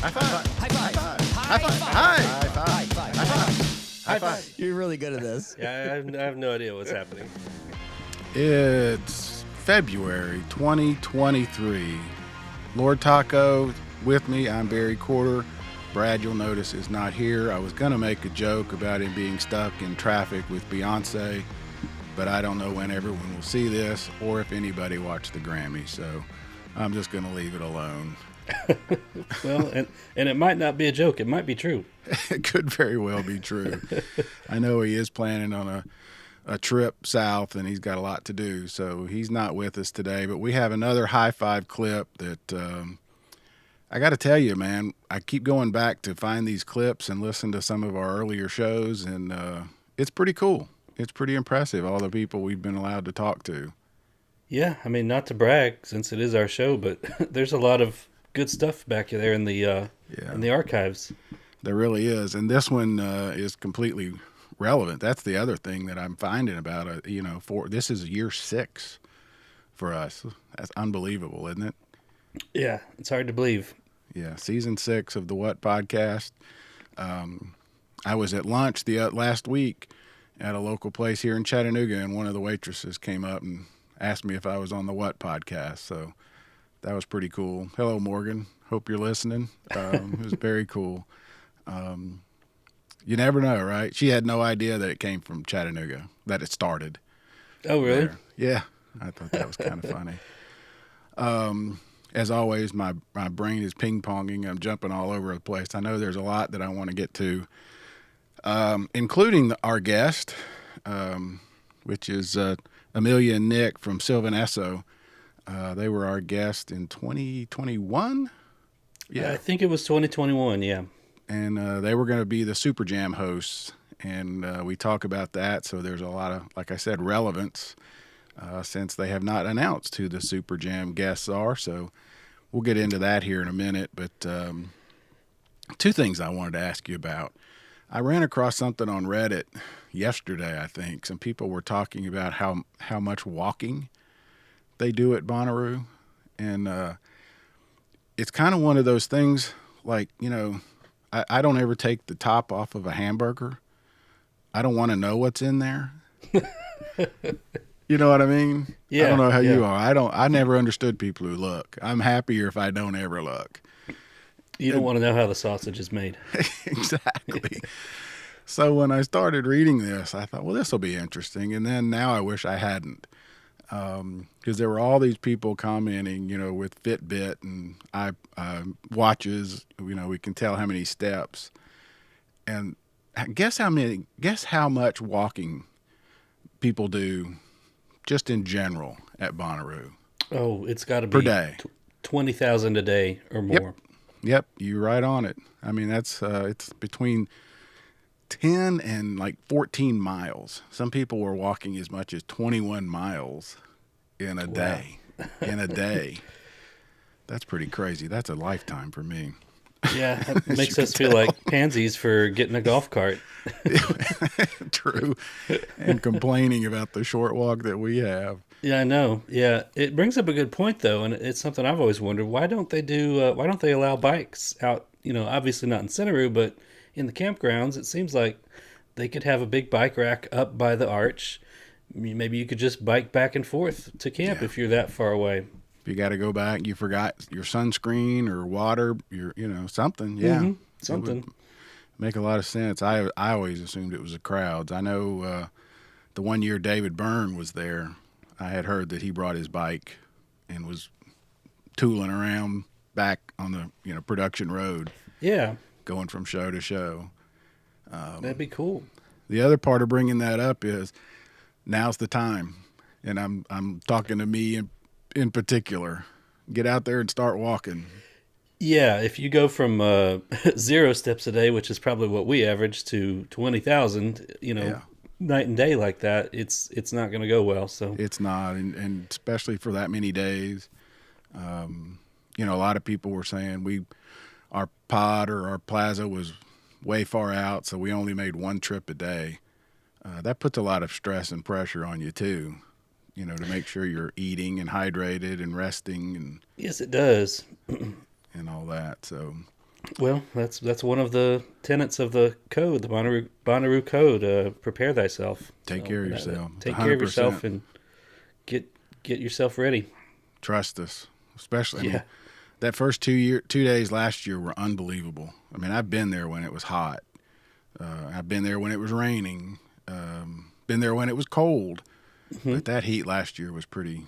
High five. High five. High five. High five. High five. High five. High five. You're really good at this. Yeah, I have no idea what's happening. It's February 2023. Lord Taco with me. I'm Barry Corder. Brad, you'll notice, is not here. I was going to make a joke about him being stuck in traffic with Beyonce, but I don't know when everyone will see this or if anybody watched the Grammys, so I'm just going to leave it alone. Well, and it might not be a joke. It might be true. It could very well be true. I know he is planning on a trip south, and he's got a lot to do, so he's not with us today. But we have another high five clip that I got to tell you, man, I keep going back to find these clips and listen to some of our earlier shows, and it's pretty cool. It's pretty impressive, all the people we've been allowed to talk to. Yeah, I mean, not to brag since it is our show, but there's a lot of good stuff back there in the archives. There really is, and this one is completely relevant. That's the other thing that I'm finding about it. This is year 6 for us. That's unbelievable, isn't it? Yeah, it's hard to believe. Yeah, season 6 of the What Podcast. I was at lunch last week at a local place here in Chattanooga, and one of the waitresses came up and asked me if I was on the What Podcast. So that was pretty cool. Hello, Morgan. Hope you're listening. It was very cool. You never know, right? She had no idea that it came from Chattanooga, that it started. Oh, really? There. Yeah, I thought that was kind of funny. As always, my brain is ping-ponging. I'm jumping all over the place. I know there's a lot that I want to get to, including our guest, which is Amelia and Nick from Sylvan Esso. They were our guest in 2021. Yeah, I think it was 2021, yeah. And they were going to be the SuperJam hosts, and we talk about that. So there's a lot of, like I said, relevance since they have not announced who the SuperJam guests are. So we'll get into that here in a minute. But two things I wanted to ask you about. I ran across something on Reddit yesterday, I think. Some people were talking about how much walking they do at Bonnaroo. And it's kind of one of those things like, I don't ever take the top off of a hamburger. I don't want to know what's in there. You know what I mean? Yeah. I don't know how you are. I never understood people who look. I'm happier if I don't ever look. You don't want to know how the sausage is made. Exactly. So when I started reading this, I thought, well, this will be interesting. And then now I wish I hadn't. Because there were all these people commenting, with Fitbit and watches, we can tell how many steps. And guess how much walking people do just in general at Bonnaroo. Oh, it's got to be per day. 20,000 a day or more. Yep, you're right on it. I mean, that's it's between 10 and like 14 miles. Some people were walking as much as 21 miles in a day. In a day. That's pretty crazy. That's a lifetime for me. Yeah, that makes us feel like pansies for getting a golf cart. True. And complaining about the short walk that we have. Yeah, I know. Yeah, it brings up a good point though, and it's something I've always wondered. Why don't they allow bikes out? Obviously not in Centeroo, but in the campgrounds. It seems like they could have a big bike rack up by the arch. Maybe you could just bike back and forth to camp if you're that far away. If you got to go back, you forgot your sunscreen or water, something. Yeah, Mm-hmm. Something. It would make a lot of sense. I always assumed it was the crowds. I know the one year David Byrne was there, I had heard that he brought his bike and was tooling around back on the production road. Yeah, going from show to show. That'd be cool. The other part of bringing that up is now's the time, and I'm talking to me in particular. Get out there and start walking. Yeah, if you go from 0 steps a day, which is probably what we average, to 20,000, night and day like that, it's not going to go well. So it's not, and especially for that many days. A lot of people were saying our pod or our plaza was way far out, so we only made one trip a day. That puts a lot of stress and pressure on you too. To make sure you're eating and hydrated and resting and yes, it does. and all that. So Well, that's one of the tenets of the code, the Bonnaroo code. Prepare thyself. Take So care of yourself. It's take care of 100%. yourself and get get yourself ready. Trust us. Especially, I mean, Yeah. that first 2 days last year were unbelievable. I mean, I've been there when it was hot. I've been there when it was raining. Been there when it was cold. Hmm. But that heat last year was pretty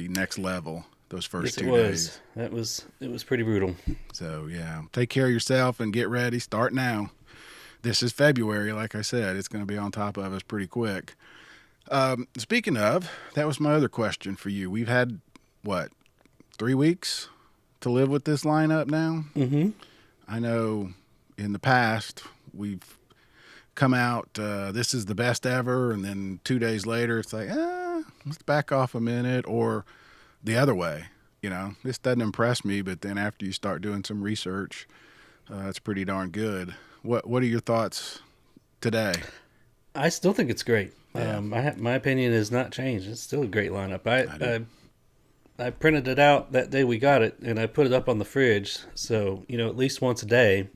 next level. Those first Yes, it 2 days. was. It was pretty brutal. So yeah, take care of yourself and get ready. Start now. This is February, like I said. It's going to be on top of us pretty quick. Speaking of, that was my other question for you. We've had what 3 weeks to live with this lineup now. Hmm. I know in the past we've come out, this is the best ever, and then 2 days later it's like, let's back off a minute, or the other way. This doesn't impress me, but then after you start doing some research, it's pretty darn good. What are your thoughts today? I still think it's great. Yeah, My opinion has not changed. It's still a great lineup. I do. I printed it out that day we got it, and I put it up on the fridge. So at least once a day,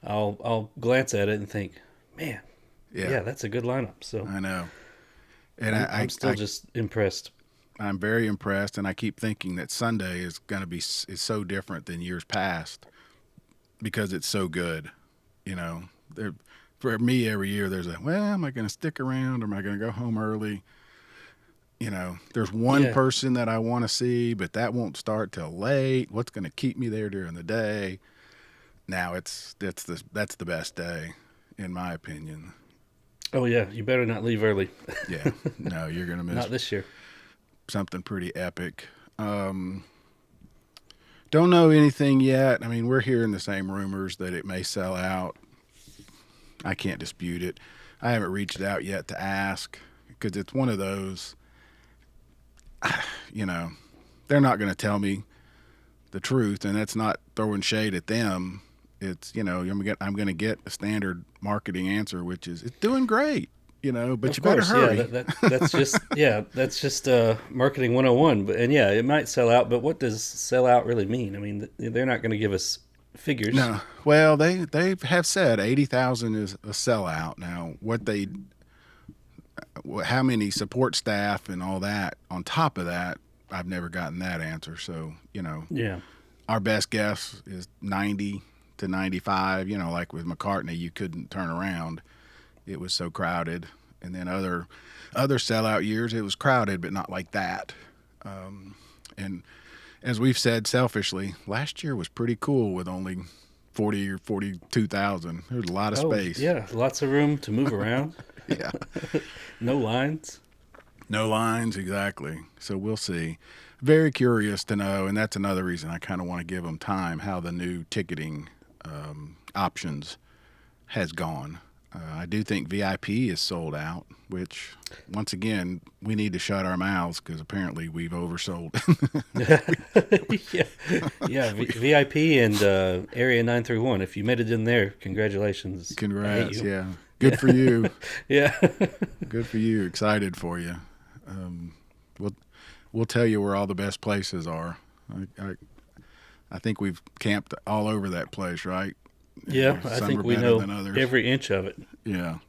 I'll glance at it and think, man, Yeah, yeah, that's a good lineup. So I know. And I'm still just impressed. I'm very impressed, and I keep thinking that Sunday is going to be is so different than years past because it's so good. You know, there for me every year there's am I going to stick around or am I going to go home early? There's one Yeah, person that I want to see, but that won't start till late. What's going to keep me there during the day? Now that's the best day, in my opinion. oh yeah, you better not leave early. Yeah, no, you're going to miss Not this year. something pretty epic. Um, don't know anything yet. I mean, we're hearing the same rumors that it may sell out. I can't dispute it. I haven't reached out yet to ask because it's one of those, you know, they're not going to tell me the truth, and that's not throwing shade at them. It's I'm going to get a standard marketing answer, which is it's doing great, but Of you better course, yeah. hurry. That's just that's just marketing 101. But and yeah, it might sell out. But what does sell out really mean? I mean, they're not going to give us figures. No, well they have said 80,000 is a sellout. Now, how many support staff and all that on top of that, I've never gotten that answer. So Yeah. our best guess is 90 to 95. Like with McCartney, you couldn't turn around. It was so crowded. And then other sellout years, it was crowded, but not like that. And as we've said selfishly, last year was pretty cool with only 40 or 42,000. There's a lot of Oh space. yeah, lots of room to move around. Yeah. No lines. No lines, exactly. So we'll see. Very curious to know, and that's another reason I kind of want to give them time, how the new ticketing options has gone. I do think VIP is sold out, which, once again, we need to shut our mouths because apparently we've oversold. Yeah, yeah. VIP and Area 931. If you made it in there, congratulations. I hate Congrats. you. Yeah. Yeah, Good for you. yeah. Good for you. Excited for you. Um, we'll, we'll tell you where all the best places are. I think we've camped all over that place, right? Yeah, I Some think are we better know than others. every inch of it. Yeah.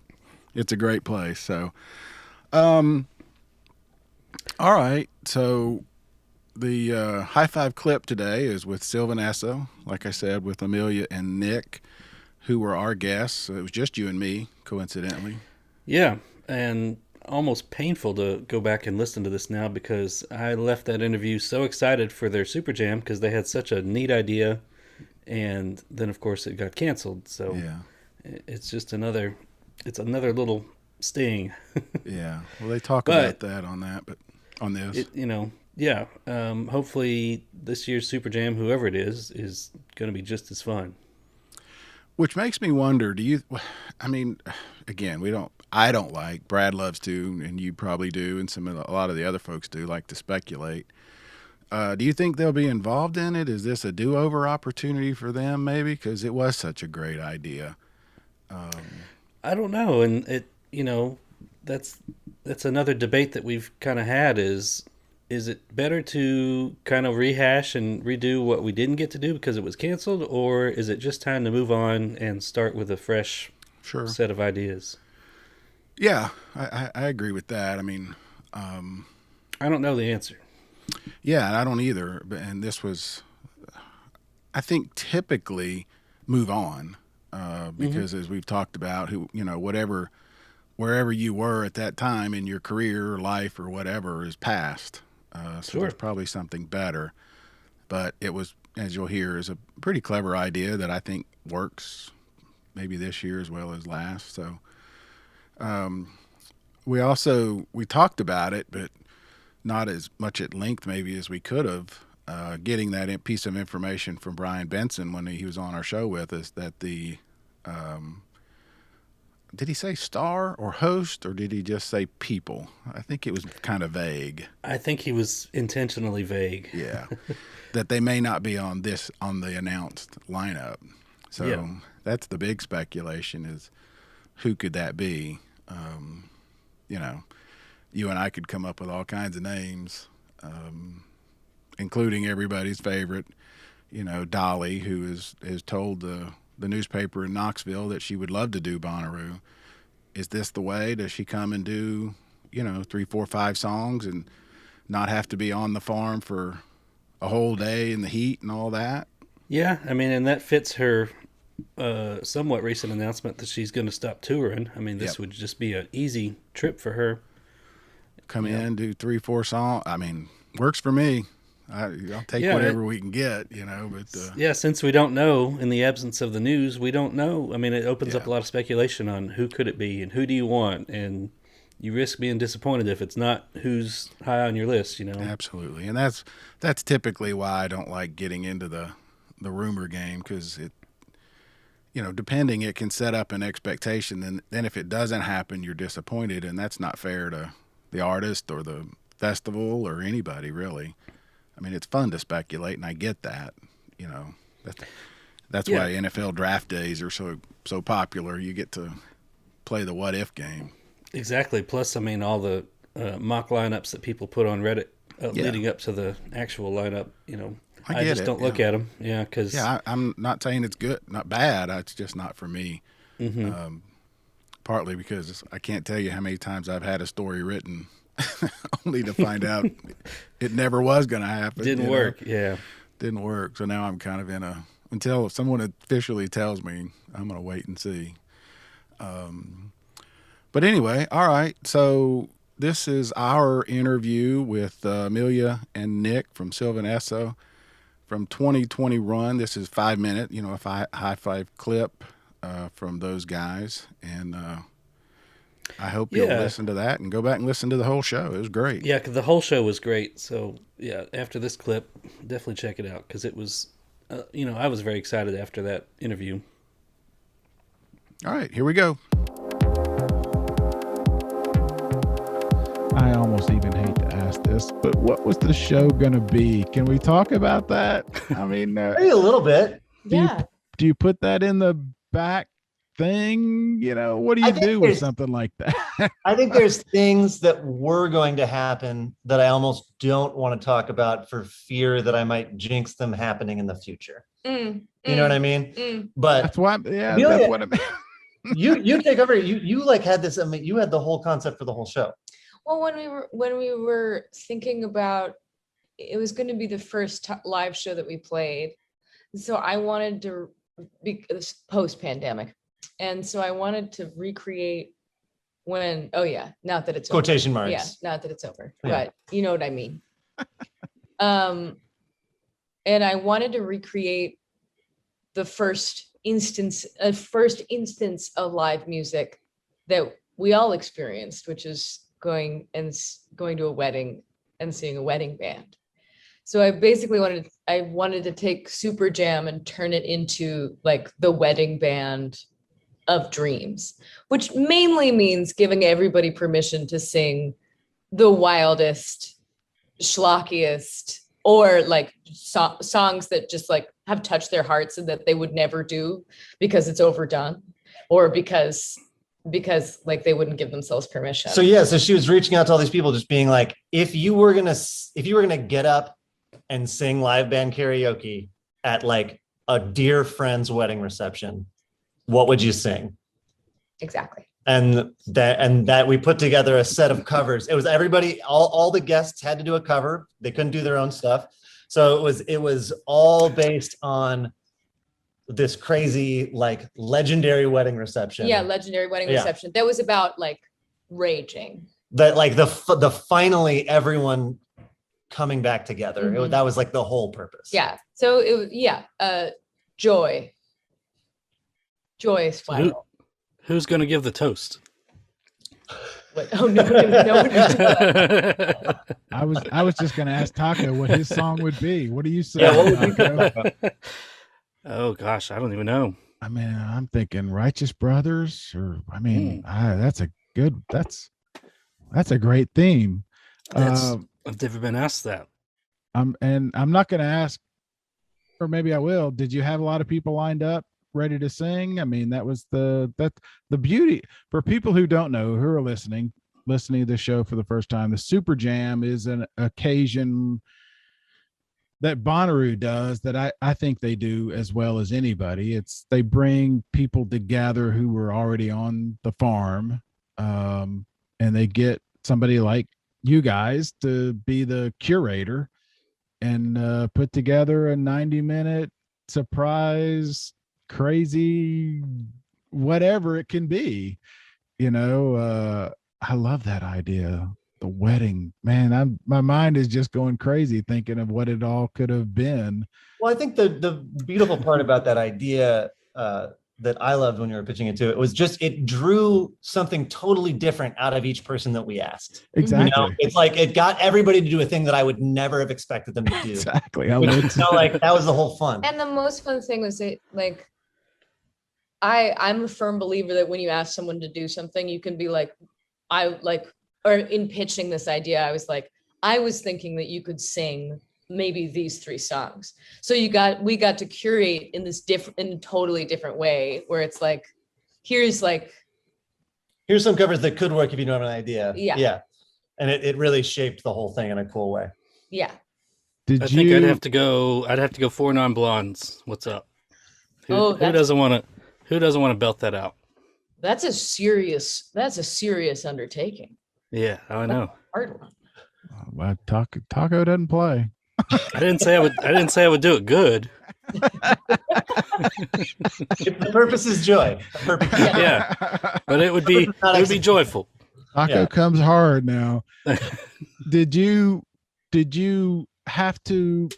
It's a great place. So, um, all right. So the high five clip today is with Sylvan Esso, like I said, with Amelia and Nick, who were our guests. It was just you and me, coincidentally. Yeah, and almost painful to go back and listen to this now because I left that interview so excited for their Super Jam because they had such a neat idea, and then of course it got canceled. So Yeah. it's just another little sting. Yeah. Well, they talk about But that on that, but on this. yeah. Hopefully this year's Super Jam, whoever it is going to be just as fun. Which makes me wonder, I mean, again, I don't like, Brad loves to, and you probably do, and a lot of the other folks do like to speculate. Do you think they'll be involved in it? Is this a do-over opportunity for them maybe? Because it was such a great idea. I don't know, and that's another debate that we've kind of had is is it better to kind of rehash and redo what we didn't get to do because it was canceled, or is it just time to move on and start with a fresh Sure. set of ideas? Yeah, I agree with that. I mean, I don't know the answer. yeah, and I don't either. And this was, I think, typically move on because as we've talked about, whatever, wherever you were at that time in your career or life or whatever is past. So Sure. there's probably something better. But it was, as you'll hear, is a pretty clever idea that I think works maybe this year as well as last. So we talked about it, but not as much at length maybe as we could have. Getting that piece of information from Brian Benson when he was on our show with us that the did he say star or host or did he just say people? I think it was kind of vague. I think he was intentionally vague. Yeah, that they may not be on the announced lineup. So Yeah. that's the big speculation is who could that be? You and I could come up with all kinds of names, including everybody's favorite, Dolly, who has told the newspaper in Knoxville that she would love to do Bonnaroo. Is this the way? Does she come and do, 3, 4, 5 songs and not have to be on the farm for a whole day in the heat and all that? Yeah, I mean, and that fits her somewhat recent announcement that she's going to stop touring. I mean, this Yep. would just be an easy trip for her. Come in, do 3, 4 songs. I mean, works for me. I'll take Yeah, whatever we can get, but Yeah, since we don't know, in the absence of the news, we don't know. I mean, it opens up Yeah. a lot of speculation on who could it be and who do you want, and you risk being disappointed if it's not who's high on your list. absolutely. And that's typically why I don't like getting into the rumor game because it, depending, it can set up an expectation. Then if it doesn't happen, you're disappointed, and that's not fair to the artist or the festival or anybody really. I mean, it's fun to speculate, and I get that. That's Yeah. why NFL draft days are so popular. You get to play the what if game. Exactly. Plus, I mean, all the mock lineups that people put on Reddit Yeah. leading up to the actual lineup. I I get just it, don't look yeah. at them. Yeah, because I'm not saying it's good, not bad. It's just not for me. Partly because I can't tell you how many times I've had a story written only to find out it never was going to happen. didn't work. Yeah. Didn't work. So now I'm kind of until someone officially tells me, I'm going to wait and see. But anyway, all right. So this is our interview with Amelia and Nick from Sylvan Esso from 2020 run. This is 5 minute, a high five clip from those guys. And I hope you'll Yeah. listen to that and go back and listen to the whole show. It was great. Yeah, 'cause the whole show was great. So, yeah, after this clip, definitely check it out because it was, I was very excited after that interview. All right, here we go. I almost even hate to ask this, but what was the show going to be? Can we talk about that? I mean, Maybe a little bit. Yeah. do you put that in the back thing? What do I you think do with there's- something like that? I think there's things that were going to happen that I almost don't want to talk about for fear that I might jinx them happening in the future. You know what I mean? But That's why, yeah, Amelia- that's what I mean. you take over. You like had this. I mean, you had the whole concept for the whole show. Well, when we were thinking about it was going to be the first live show that we played, so I wanted to be post pandemic, and so I wanted to recreate when. Oh yeah, not that it's Quotation over. marks. Yeah, not that it's over, Yeah. but you know what I mean. And I wanted to recreate the first instance of live music that we all experienced, which is going to a wedding and seeing a wedding band. So I basically wanted to take SuperJam and turn it into like the wedding band of dreams, which mainly means giving everybody permission to sing the wildest, schlockiest, or like songs that just like have touched their hearts and that they would never do because it's overdone or because because like they wouldn't give themselves permission. So yeah, so she was reaching out to all these people, just being like, if you were gonna get up and sing live band karaoke at like a dear friend's wedding reception, what would you sing? Exactly. And that we put together a set of covers. It was everybody, all the guests had to do a cover. They couldn't do their own stuff. So it was all based on this crazy, like legendary wedding reception. Yeah, legendary wedding reception. That was about like raging. That like the finally everyone coming back together. Mm-hmm. That was like the whole purpose. Yeah. So it was joy. Joyous final. Who's going to give the toast? What? Oh no! I was just going to ask Taco what his song would be. What do you say? Yeah, what would you think? Oh gosh, I don't even know. I mean, I'm thinking Righteous Brothers, or I mean, that's a great theme. I've never been asked that. And I'm not going to ask, or maybe I will. Did you have a lot of people lined up ready to sing? I mean, that was the beauty for people who don't know, who are listening to the show for the first time. The Super Jam is an occasion that Bonnaroo does that I think they do as well as anybody. They bring people together who were already on the farm, and they get somebody like you guys to be the curator and put together a 90-minute surprise, crazy, whatever it can be. I love that idea. The wedding, man, my mind is just going crazy thinking of what it all could have been. Well, I think the beautiful part about that idea that I loved when you were pitching it to, it was just, it drew something totally different out of each person that we asked. Exactly. It's like, it got everybody to do a thing that I would never have expected them to do. Exactly. Like that was the whole fun. And the most fun thing was like, I'm a firm believer that when you ask someone to do something, you can be like, or in pitching this idea, I was thinking that you could sing maybe these 3 songs. So we got to curate in a totally different way, where it's like, here's some covers that could work if you don't have an idea. Yeah. And it really shaped the whole thing in a cool way. Yeah. I think I'd have to go 4 non-blondes. What's up? Who doesn't want to belt that out? That's a serious undertaking. Yeah, I know. Hard one. Well, Taco doesn't play. I didn't say I would do it good. The purpose is joy. Yeah, but it would be joyful. Taco comes hard now. Did you have to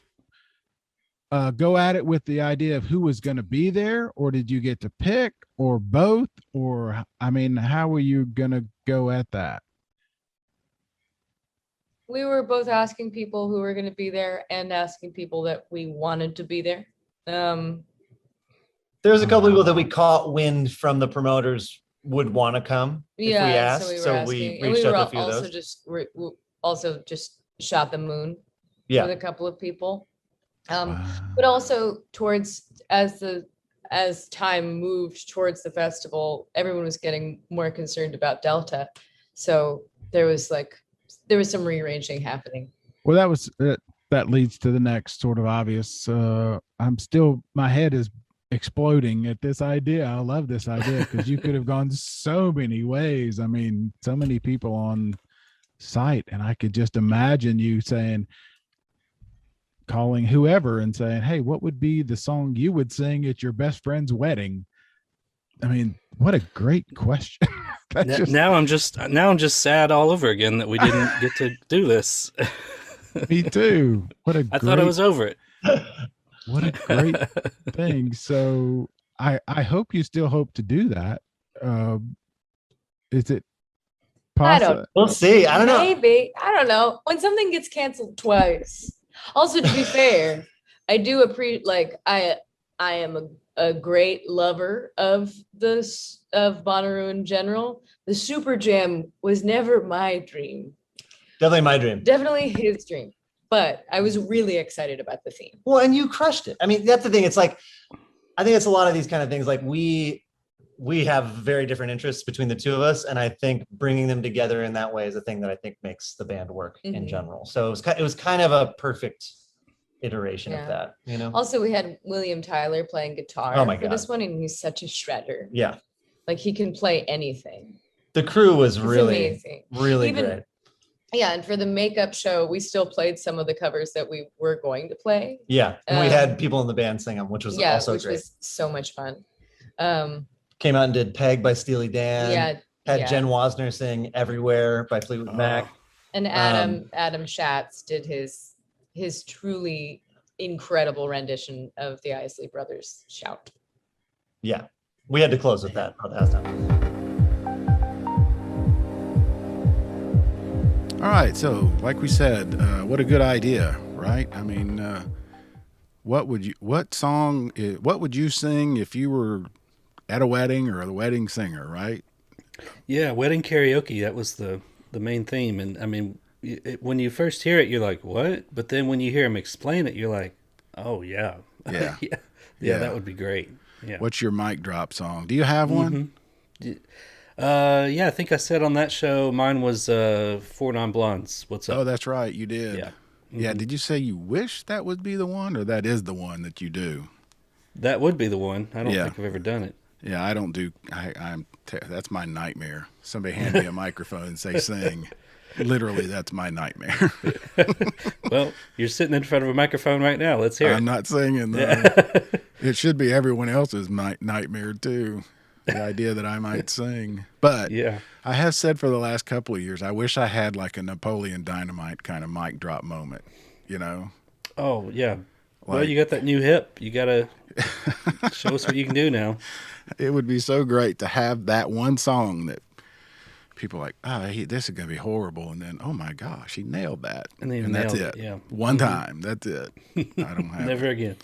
go at it with the idea of who was going to be there, or did you get to pick, or both? Or, I mean, how were you going to go at that? We were both asking people who were going to be there and asking people that we wanted to be there. There was a couple of people that we caught wind from the promoters would want to come if we asked. So we reached out to a few of those. We also just shot the moon with a couple of people. But also as time moved towards the festival, everyone was getting more concerned about Delta. So there was some rearranging happening. Well, that leads to the next sort of obvious. My head is exploding at this idea. I love this idea because you could have gone so many ways. I mean, so many people on site, and I could just imagine you calling whoever and saying, hey, what would be the song you would sing at your best friend's wedding? I mean, what a great question. Now I'm just sad all over again that we didn't get to do this. Me too. I thought I was over it. What a great thing. So I hope you still hope to do that. Is it possible? We'll see. I don't know. Maybe. I don't know. When something gets canceled twice. Also, to be fair, I do I am a great lover of Bonnaroo in general. The Super Jam was never my dream. Definitely my dream. Definitely his dream. But I was really excited about the theme. Well, and you crushed it. I mean, that's the thing. It's like, I think it's a lot of these kind of things. Like we have very different interests between the two of us, and I think bringing them together in that way is a thing that I think makes the band work in general. So it was kind of a perfect iteration of that, you know. Also, we had William Tyler playing guitar for this one, and he's such a shredder. Yeah, like he can play anything. The crew was really amazing. really great. Yeah, and for the makeup show, we still played some of the covers that we were going to play. Yeah, and we had people in the band sing them, which was also great. Which was so much fun. Came out and did Peg by Steely Dan. Yeah. Had Jen Wasner sing Everywhere by Fleetwood Mac. And Adam Schatz did his truly incredible rendition of the Isley Brothers' Shout. Yeah, we had to close with that. All right, so like we said, what a good idea, right? I mean, what would you sing if you were at a wedding or the wedding singer, right? Yeah, wedding karaoke, that was the main theme. And I mean, when you first hear it, you're like, what? But then when you hear him explain it, you're like, oh, yeah. Yeah, that would be great. Yeah. What's your mic drop song? Do you have one? Yeah, I think I said on that show, mine was Four Non-Blondes. What's up? Oh, that's right. You did. Yeah. Yeah. Did you say you wish that would be the one, or that is the one that you do? That would be the one. I don't think I've ever done it. Yeah, I don't do. That's my nightmare. Somebody hand me a microphone and say sing. Literally, that's my nightmare. Well, you're sitting in front of a microphone right now. Let's hear it. I'm not singing though. Yeah. It should be everyone else's nightmare too. The idea that I might sing. But yeah, I have said for the last couple of years, I wish I had like a Napoleon Dynamite kind of mic drop moment, you know? Oh, yeah. Well, you got that new hip. You got to show us what you can do now. It would be so great to have that one song that people are like, this is going to be horrible. And then, oh my gosh, he nailed that. And that's it. Yeah. One time. That's it. I don't have Never again.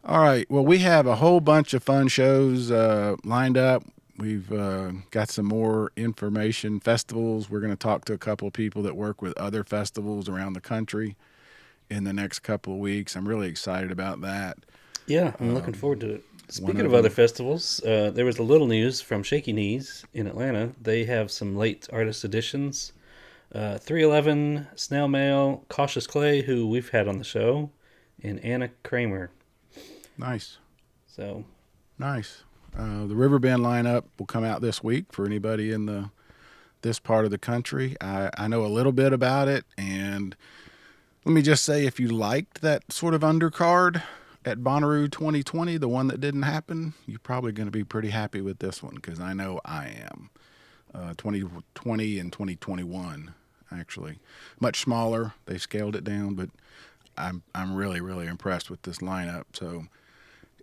All right. Well, we have a whole bunch of fun shows lined up. We've got some more information, festivals. We're going to talk to a couple of people that work with other festivals around the country in the next couple of weeks. I'm really excited about that. Yeah, I'm looking forward to it. Speaking of other festivals, there was a little news from Shaky Knees in Atlanta. They have some late artist editions. 311, Snail Mail, Cautious Clay, who we've had on the show, and Anna Kramer. Nice. So nice. The Riverbend lineup will come out this week for anybody in this part of the country. I know a little bit about it, and let me just say, if you liked that sort of undercard at Bonnaroo 2020, the one that didn't happen, you're probably going to be pretty happy with this one, because I know I am. 2020 and 2021, actually. Much smaller. They scaled it down, but I'm really, really impressed with this lineup. So,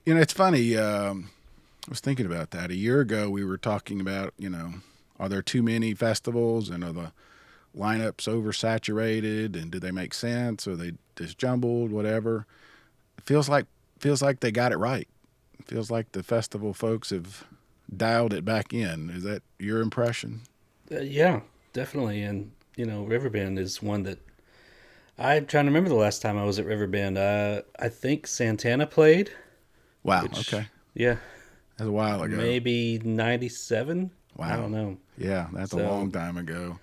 it's funny. I was thinking about that. A year ago, we were talking about, are there too many festivals, and are the lineups oversaturated, and do they make sense? Or are they just jumbled, whatever? It feels like they got it right. It feels like the festival folks have dialed it back in. Is that your impression? Yeah, definitely. And, Riverbend is one that I'm trying to remember the last time I was at Riverbend. I think Santana played. Wow. Okay. Yeah. That's a while ago. Maybe 97. Wow. I don't know. Yeah, that's a long time ago.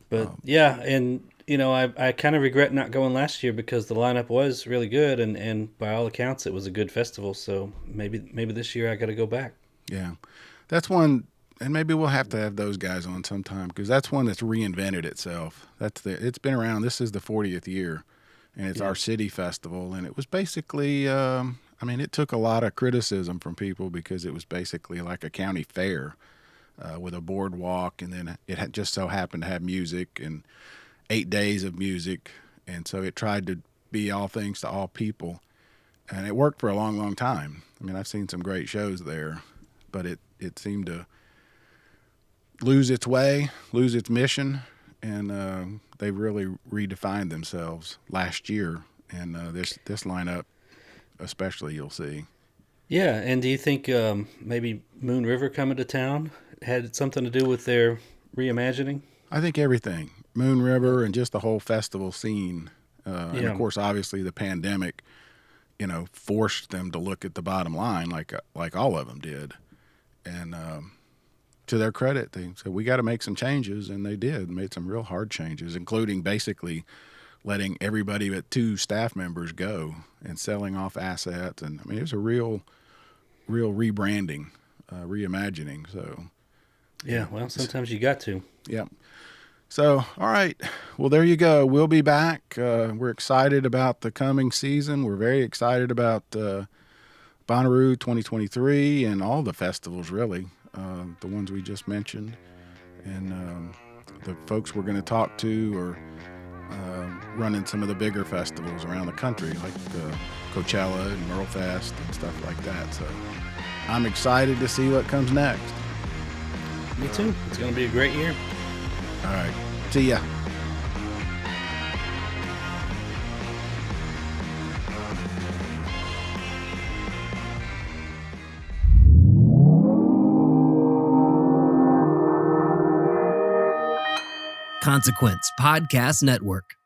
But yeah, and I kind of regret not going last year because the lineup was really good, and by all accounts it was a good festival. So maybe this year I got to go back. Yeah, that's one, and maybe we'll have to have those guys on sometime, because that's one that's reinvented itself. It's been around. This is the 40th year, and it's our city festival, and it was basically. It took a lot of criticism from people because it was basically like a county fair with a boardwalk, and then it had just so happened to have music and 8 days of music, and so it tried to be all things to all people, and it worked for a long, long time. I've seen some great shows there, but it seemed to lose its way, lose its mission, and they really redefined themselves last year, and this lineup especially, you'll see. Yeah, and do you think maybe Moon River coming to town had something to do with their reimagining? I think everything. Moon River and just the whole festival scene. And of course, obviously, the pandemic, forced them to look at the bottom line like all of them did. And to their credit, they said, we got to make some changes. And they made some real hard changes, including basically letting everybody but 2 staff members go and selling off assets. And I mean, it was a real rebranding, reimagining. So, Yeah, well, sometimes you got to. yeah. So, all right. Well, there you go. We'll be back. We're excited about the coming season. We're very excited about Bonnaroo 2023 and all the festivals, really, the ones we just mentioned. And the folks we're going to talk to are running some of the bigger festivals around the country, like Coachella and Merlefest and stuff like that. So I'm excited to see what comes next. Me too. It's going to be a great year. All right. See ya. Consequence Podcast Network.